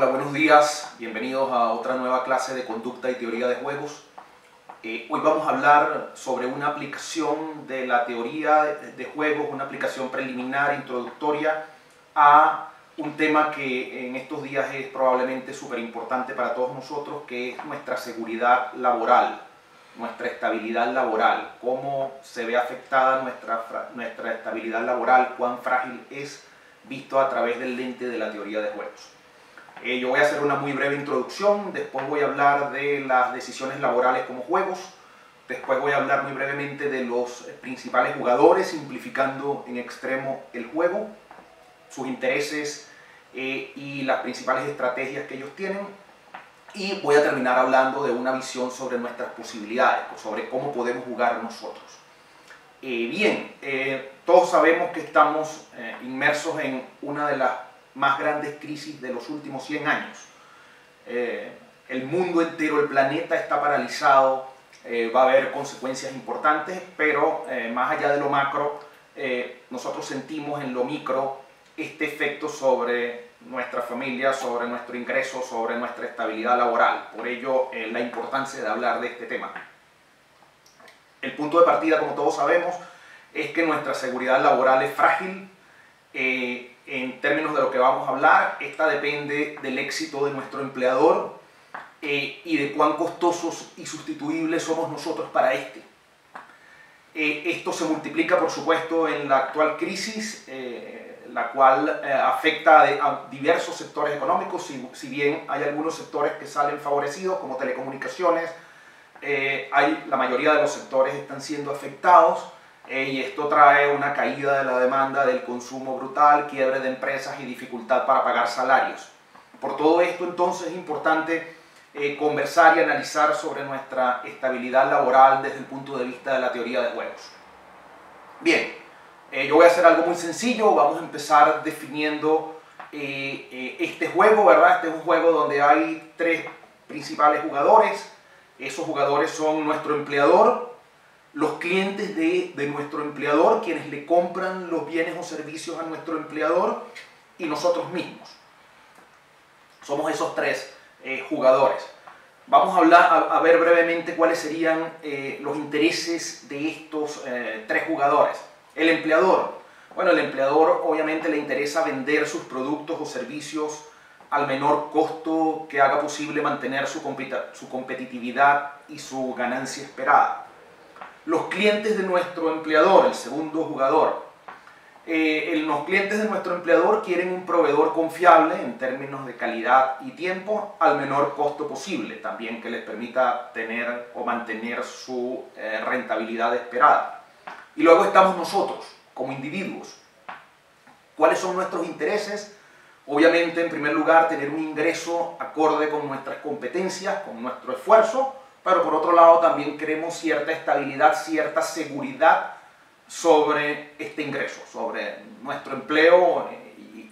Hola, buenos días. Bienvenidos a otra nueva clase de conducta y teoría de juegos. Hoy vamos a hablar sobre una aplicación de la teoría de juegos, una aplicación preliminar, introductoria a un tema que en estos días es probablemente súper importante para todos nosotros, que es nuestra seguridad laboral, nuestra estabilidad laboral, cómo se ve afectada nuestra estabilidad laboral, cuán frágil es visto a través del lente de la teoría de juegos. Yo voy a hacer una muy breve introducción, después voy a hablar de las decisiones laborales como juegos, después voy a hablar muy brevemente de los principales jugadores, simplificando en extremo el juego, sus intereses y las principales estrategias que ellos tienen, y voy a terminar hablando de una visión sobre nuestras posibilidades, sobre cómo podemos jugar nosotros. Todos sabemos que estamos inmersos en una de las más grandes crisis de los últimos 100 años. El mundo entero, el planeta está paralizado, va a haber consecuencias importantes, pero más allá de lo macro, nosotros sentimos en lo micro este efecto sobre nuestra familia, sobre nuestro ingreso, sobre nuestra estabilidad laboral. Por ello, la importancia de hablar de este tema. El punto de partida, como todos sabemos, es que nuestra seguridad laboral es frágil. En términos de lo que vamos a hablar, esta depende del éxito de nuestro empleador y de cuán costosos y sustituibles somos nosotros para este. Esto se multiplica, por supuesto, en la actual crisis, la cual afecta a diversos sectores económicos, si bien hay algunos sectores que salen favorecidos, como telecomunicaciones, la mayoría de los sectores están siendo afectados. Y esto trae una caída de la demanda, del consumo brutal, quiebre de empresas y dificultad para pagar salarios. Por todo esto, entonces, es importante conversar y analizar sobre nuestra estabilidad laboral desde el punto de vista de la teoría de juegos. Bien, yo voy a hacer algo muy sencillo. Vamos a empezar definiendo este juego, ¿verdad? Este es un juego donde hay tres principales jugadores. Esos jugadores son nuestro empleador, los clientes de nuestro empleador, quienes le compran los bienes o servicios a nuestro empleador, y nosotros mismos. Somos esos tres jugadores. Vamos a ver brevemente cuáles serían los intereses de estos tres jugadores. El empleador. Bueno, el empleador obviamente le interesa vender sus productos o servicios al menor costo que haga posible mantener su competitividad y su ganancia esperada. Los clientes de nuestro empleador, el segundo jugador. Los clientes de nuestro empleador quieren un proveedor confiable en términos de calidad y tiempo al menor costo posible, también que les permita tener o mantener su rentabilidad esperada. Y luego estamos nosotros, como individuos. ¿Cuáles son nuestros intereses? Obviamente, en primer lugar, tener un ingreso acorde con nuestras competencias, con nuestro esfuerzo, pero por otro lado también queremos cierta estabilidad, cierta seguridad sobre este ingreso, sobre nuestro empleo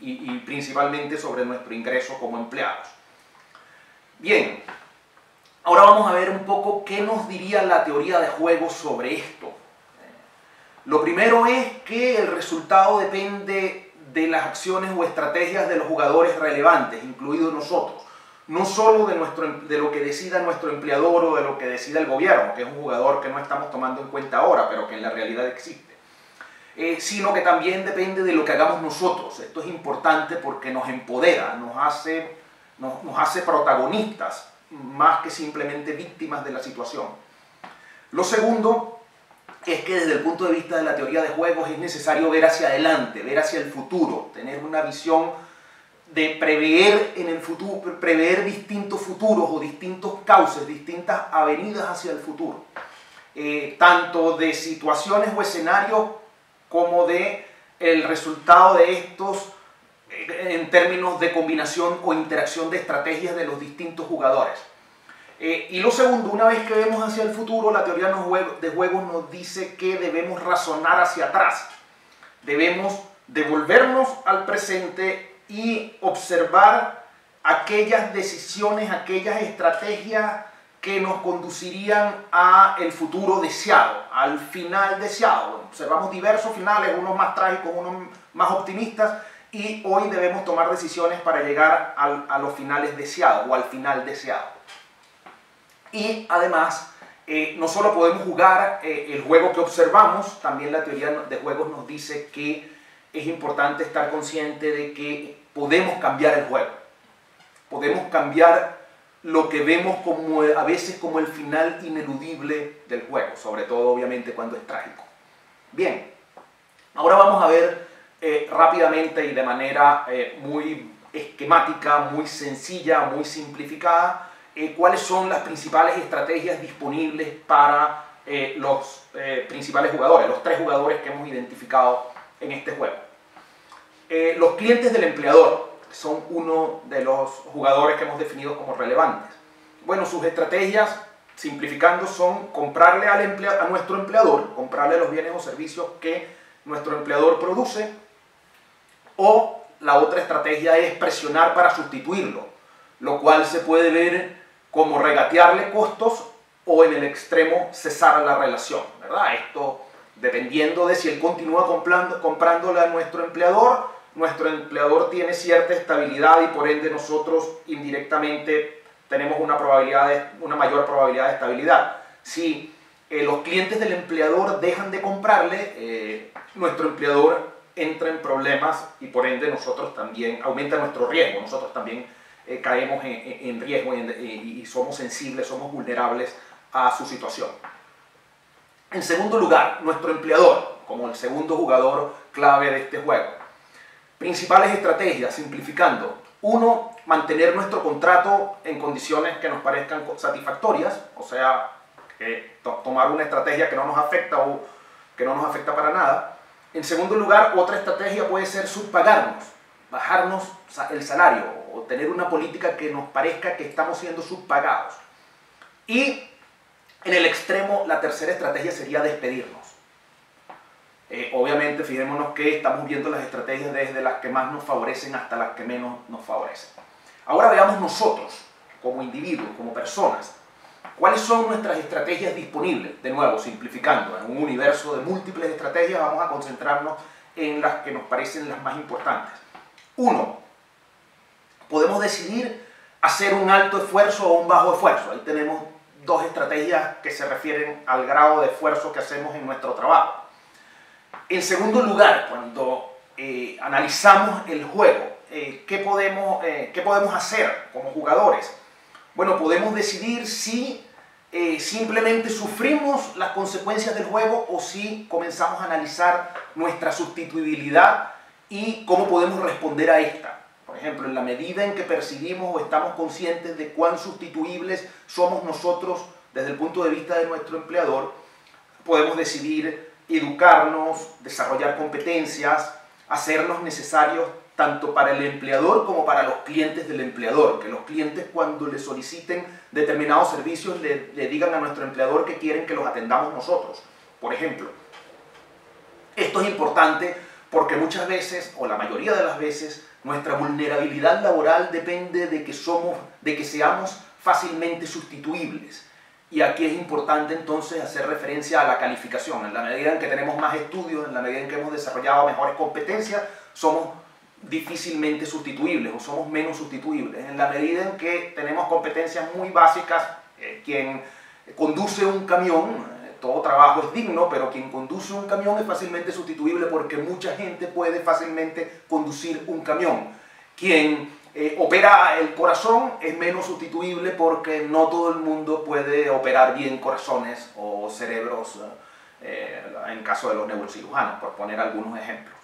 y principalmente sobre nuestro ingreso como empleados. Bien, ahora vamos a ver un poco qué nos diría la teoría de juegos sobre esto. Lo primero es que el resultado depende de las acciones o estrategias de los jugadores relevantes, incluidos nosotros. No solo de lo que decida nuestro empleador o de lo que decida el gobierno, que es un jugador que no estamos tomando en cuenta ahora, pero que en la realidad existe, sino que también depende de lo que hagamos nosotros. Esto es importante porque nos empodera, nos hace protagonistas, más que simplemente víctimas de la situación. Lo segundo es que desde el punto de vista de la teoría de juegos es necesario ver hacia adelante, ver hacia el futuro, tener una visión de prever en el futuro, prever distintos futuros o distintos cauces, distintas avenidas hacia el futuro, tanto de situaciones o escenarios como de el resultado de estos en términos de combinación o interacción de estrategias de los distintos jugadores. Y lo segundo, una vez que vemos hacia el futuro, la teoría de juegos nos dice que debemos razonar hacia atrás, debemos devolvernos al presente y observar aquellas decisiones, aquellas estrategias que nos conducirían al futuro deseado, al final deseado. Observamos diversos finales, unos más trágicos, unos más optimistas, y hoy debemos tomar decisiones para llegar a los finales deseados o al final deseado. Y además, no solo podemos jugar el juego que observamos, también la teoría de juegos nos dice que es importante estar consciente de que podemos cambiar el juego. Podemos cambiar lo que vemos como, a veces como el final ineludible del juego, sobre todo obviamente cuando es trágico. Bien, ahora vamos a ver rápidamente y de manera muy esquemática, muy sencilla, muy simplificada, cuáles son las principales estrategias disponibles para los principales jugadores, los 3 jugadores que hemos identificado en este juego. Los clientes del empleador son uno de los jugadores que hemos definido como relevantes. Bueno, sus estrategias, simplificando, son comprarle a nuestro empleador, comprarle los bienes o servicios que nuestro empleador produce, o la otra estrategia es presionar para sustituirlo, lo cual se puede ver como regatearle costos o en el extremo cesar la relación, ¿verdad? Esto dependiendo de si él continúa comprándole a nuestro empleador tiene cierta estabilidad y por ende nosotros indirectamente tenemos una mayor probabilidad de estabilidad. Si los clientes del empleador dejan de comprarle, nuestro empleador entra en problemas y por ende nosotros también, aumenta nuestro riesgo, nosotros también caemos en riesgo y somos sensibles, somos vulnerables a su situación. En segundo lugar, nuestro empleador, como el segundo jugador clave de este juego. Principales estrategias, simplificando. 1, mantener nuestro contrato en condiciones que nos parezcan satisfactorias, o sea, tomar una estrategia que no nos afecta o que no nos afecta para nada. En segundo lugar, otra estrategia puede ser subpagarnos, bajarnos el salario o tener una política que nos parezca que estamos siendo subpagados. Y en el extremo, la tercera estrategia sería despedirnos. Obviamente, fijémonos que estamos viendo las estrategias desde las que más nos favorecen hasta las que menos nos favorecen. Ahora veamos nosotros, como individuos, como personas, cuáles son nuestras estrategias disponibles. De nuevo, simplificando, en un universo de múltiples estrategias vamos a concentrarnos en las que nos parecen las más importantes. 1, podemos decidir hacer un alto esfuerzo o un bajo esfuerzo. Ahí tenemos 2 estrategias que se refieren al grado de esfuerzo que hacemos en nuestro trabajo. En segundo lugar, cuando analizamos el juego, ¿qué podemos hacer como jugadores? Bueno, podemos decidir si simplemente sufrimos las consecuencias del juego o si comenzamos a analizar nuestra sustituibilidad y cómo podemos responder a esta. Por ejemplo, en la medida en que percibimos o estamos conscientes de cuán sustituibles somos nosotros desde el punto de vista de nuestro empleador, podemos decidir educarnos, desarrollar competencias, hacernos necesarios tanto para el empleador como para los clientes del empleador. Que los clientes, cuando le soliciten determinados servicios, le digan a nuestro empleador que quieren que los atendamos nosotros, por ejemplo. Esto es importante porque muchas veces, o la mayoría de las veces, nuestra vulnerabilidad laboral depende de que seamos fácilmente sustituibles. Y aquí es importante entonces hacer referencia a la calificación. En la medida en que tenemos más estudios, en la medida en que hemos desarrollado mejores competencias, somos difícilmente sustituibles o somos menos sustituibles. En la medida en que tenemos competencias muy básicas, quien conduce un camión, todo trabajo es digno, pero quien conduce un camión es fácilmente sustituible porque mucha gente puede fácilmente conducir un camión. Quien opera el corazón es menos sustituible porque no todo el mundo puede operar bien corazones o cerebros, en caso de los neurocirujanos, por poner algunos ejemplos.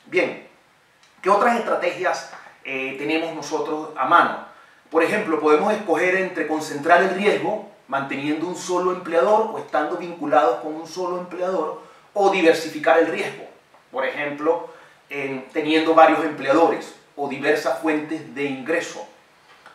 Bien, ¿qué otras estrategias tenemos nosotros a mano? Por ejemplo, podemos escoger entre concentrar el riesgo, manteniendo un solo empleador o estando vinculados con un solo empleador, o diversificar el riesgo. Por ejemplo, teniendo varios empleadores o diversas fuentes de ingreso.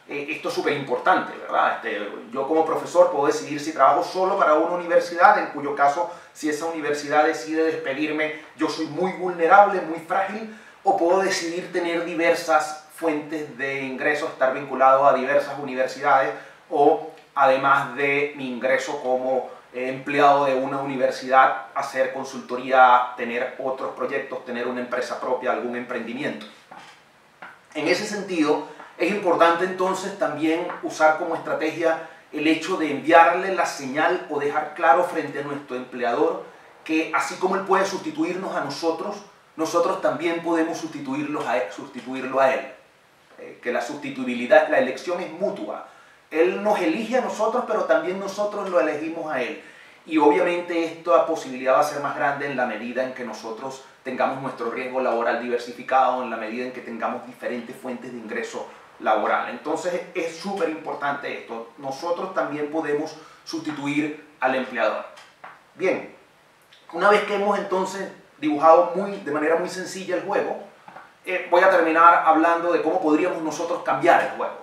Esto es súper importante, ¿verdad? Yo como profesor puedo decidir si trabajo solo para una universidad, en cuyo caso, si esa universidad decide despedirme, yo soy muy vulnerable, muy frágil, o puedo decidir tener diversas fuentes de ingreso, estar vinculado a diversas universidades, o además de mi ingreso como empleado de una universidad, hacer consultoría, tener otros proyectos, tener una empresa propia, algún emprendimiento. En ese sentido, es importante entonces también usar como estrategia el hecho de enviarle la señal o dejar claro frente a nuestro empleador que así como él puede sustituirnos a nosotros, nosotros también podemos sustituirlo a él. Que la sustituibilidad, la elección es mutua. Él nos elige a nosotros, pero también nosotros lo elegimos a él. Y obviamente esta posibilidad va a ser más grande en la medida en que nosotros tengamos nuestro riesgo laboral diversificado, en la medida en que tengamos diferentes fuentes de ingreso laboral. Entonces es súper importante esto. Nosotros también podemos sustituir al empleador. Bien, una vez que hemos entonces dibujado de manera muy sencilla el juego, voy a terminar hablando de cómo podríamos nosotros cambiar el juego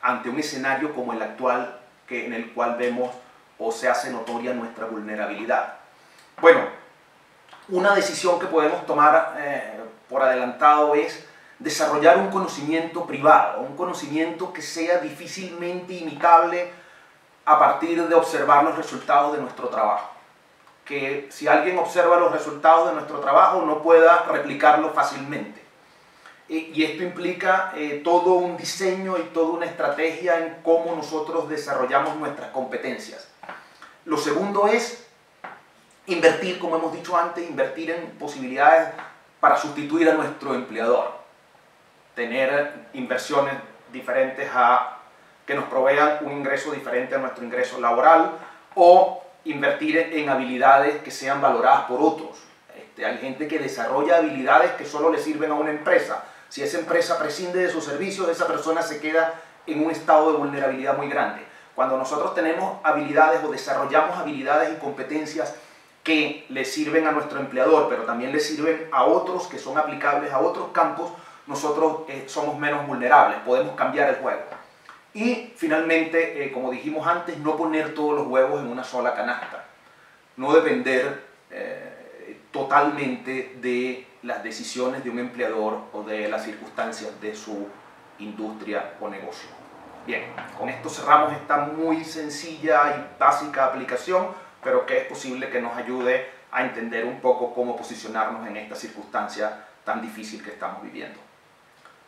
ante un escenario como el actual, en el cual vemos o se hace notoria nuestra vulnerabilidad. Bueno, una decisión que podemos tomar por adelantado es desarrollar un conocimiento privado, un conocimiento que sea difícilmente imitable a partir de observar los resultados de nuestro trabajo. Que si alguien observa los resultados de nuestro trabajo no pueda replicarlo fácilmente. Y esto implica todo un diseño y toda una estrategia en cómo nosotros desarrollamos nuestras competencias. Lo segundo es invertir, como hemos dicho antes, invertir en posibilidades para sustituir a nuestro empleador. Tener inversiones diferentes que nos provean un ingreso diferente a nuestro ingreso laboral, o invertir en habilidades que sean valoradas por otros. Hay gente que desarrolla habilidades que solo le sirven a una empresa. Si esa empresa prescinde de sus servicios, esa persona se queda en un estado de vulnerabilidad muy grande. Cuando nosotros tenemos habilidades o desarrollamos habilidades y competencias que le sirven a nuestro empleador, pero también le sirven a otros, que son aplicables a otros campos, nosotros somos menos vulnerables, podemos cambiar el juego. Y finalmente, como dijimos antes, no poner todos los huevos en una sola canasta. No depender totalmente de las decisiones de un empleador o de las circunstancias de su industria o negocio. Bien, con esto cerramos esta muy sencilla y básica aplicación, pero que es posible que nos ayude a entender un poco cómo posicionarnos en esta circunstancia tan difícil que estamos viviendo.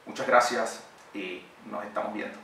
Muchas gracias y nos estamos viendo.